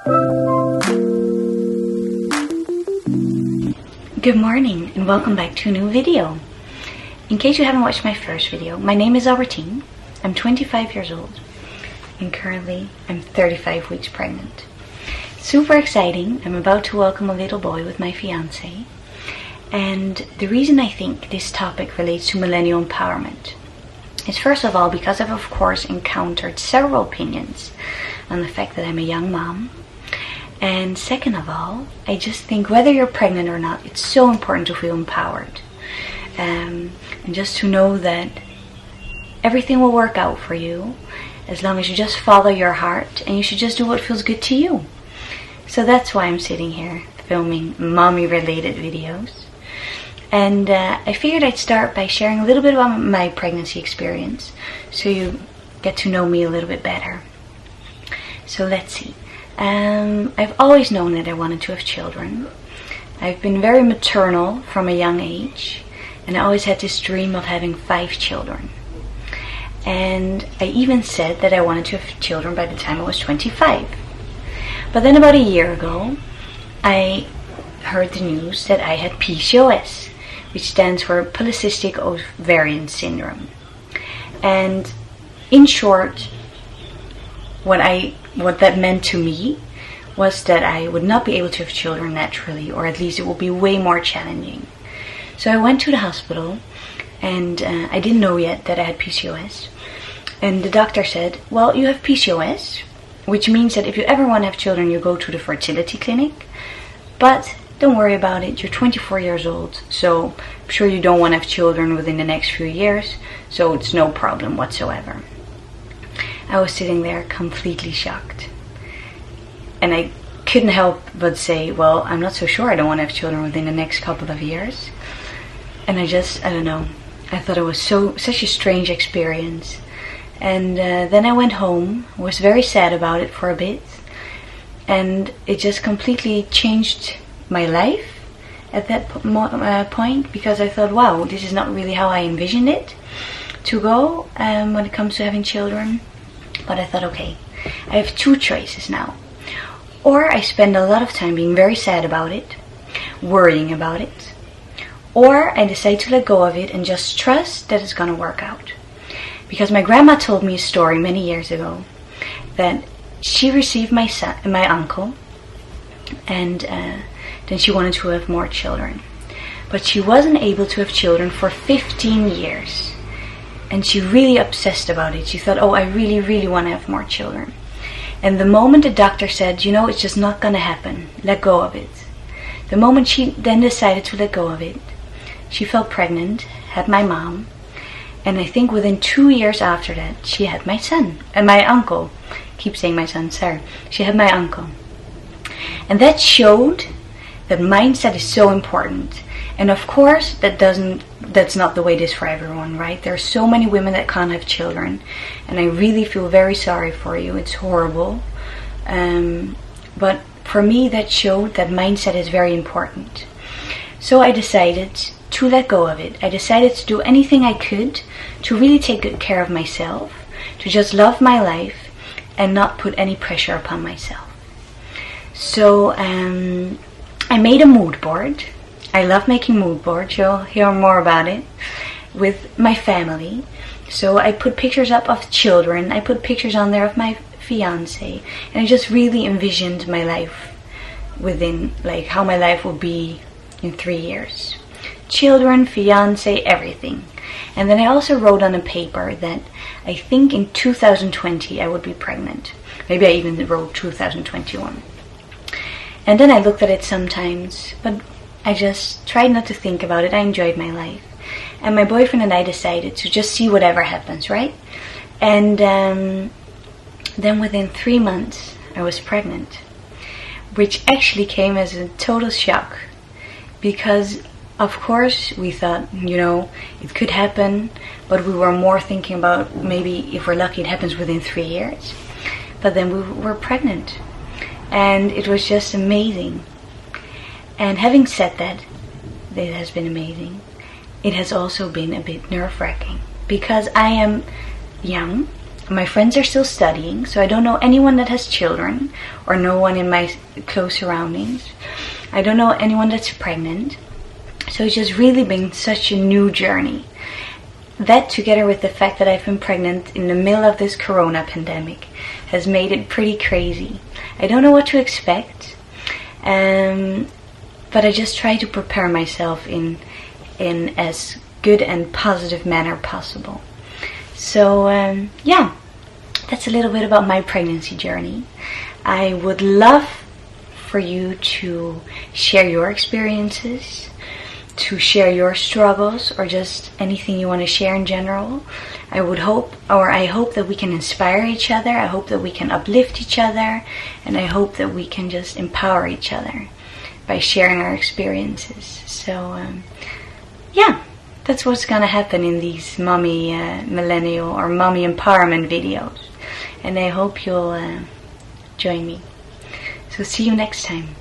Good morning and welcome back to a new video. In case you haven't watched my first video, my name is Albertine. I'm 25 years old and currently I'm 35 weeks pregnant. Super exciting. I'm about to welcome a little boy with my fiance. And the reason I think this topic relates to millennial empowerment is, first of all, because I've of course encountered several opinions on the fact that I'm a young mom. And second of all, I just think whether you're pregnant or not, it's so important to feel empowered. And just to know that everything will work out for you as long as you just follow your heart, and you should just do what feels good to you. So that's why I'm sitting here filming mommy related videos. And I figured I'd start by sharing a little bit about my pregnancy experience so you get to know me a little bit better. So let's see. I've always known that I wanted to have children. I've been very maternal from a young age, and I always had this dream of having 5 children. And I even said that I wanted to have children by the time I was 25. But then about a year ago, I heard the news that I had Pcos, which stands for polycystic ovarian syndrome. And in short, what that meant to me was that I would not be able to have children naturally, or at least it would be way more challenging. So I went to the hospital, and I didn't know yet that I had PCOS. And the doctor said, well, you have PCOS, which means that if you ever want to have children, you go to the fertility clinic. But don't worry about it, you're 24 years old, so I'm sure you don't want to have children within the next few years, so it's no problem whatsoever. I was sitting there completely shocked. And I couldn't help but say, well, I'm not so sure I don't want to have children within the next couple of years. And I don't know. I thought it was such a strange experience. And then I went home, was very sad about it for a bit. And it just completely changed my life at that point, because I thought, wow, this is not really how I envisioned it to go when it comes to having children. But I thought, okay, I have 2 choices now. Or I spend a lot of time being very sad about it, worrying about it, or I decide to let go of it and just trust that it's going to work out. Because my grandma told me a story many years ago that she received my uncle, and then she wanted to have more children. But she wasn't able to have children for 15 years. And she really obsessed about it. She thought, oh, I really, really want to have more children. And the moment the doctor said, you know, it's just not going to happen, let go of it. The moment she then decided to let go of it, she fell pregnant, had my mom. And I think within 2 years after that, she had my son. And my uncle. I keep saying my son, sorry. She had my uncle. And that showed that mindset is so important. And of course, that's not the way it is for everyone, right? There are so many women that can't have children. And I really feel very sorry for you. It's horrible. But for me, that showed that mindset is very important. So I decided to let go of it. I decided to do anything I could to really take good care of myself, to just love my life and not put any pressure upon myself. So I made a mood board. I love making mood boards, you'll hear more about it, with my family. So I put pictures up of children, I put pictures on there of my fiance, and I just really envisioned my life within, like, how my life would be in 3 years. Children, fiance, everything. And then I also wrote on a paper that I think in 2020 I would be pregnant. Maybe I even wrote 2021. And then I looked at it sometimes, but I just tried not to think about it. I enjoyed my life. And my boyfriend and I decided to just see whatever happens, right? And then within 3 months, I was pregnant. Which actually came as a total shock. Because, of course, we thought, you know, it could happen. But we were more thinking about maybe if we're lucky it happens within 3 years. But then we were pregnant. And it was just amazing. And having said that, it has been amazing. It has also been a bit nerve-wracking because I am young, My friends are still studying, so I don't know anyone that has children, or no one in my close surroundings. I don't know anyone that's pregnant. So it's just really been such a new journey. That, together with the fact that I've been pregnant in the middle of this corona pandemic, has made it pretty crazy. I don't know what to expect, but I just try to prepare myself in as good and positive manner possible. So yeah, that's a little bit about my pregnancy journey. I would love for you to share your experiences, to share your struggles, or just anything you want to share in general. I hope that we can inspire each other. I hope that we can uplift each other, and I hope that we can just empower each other by sharing our experiences. So yeah, that's what's gonna happen in these mommy millennial or mommy empowerment videos, and I hope you'll join me. So see you next time.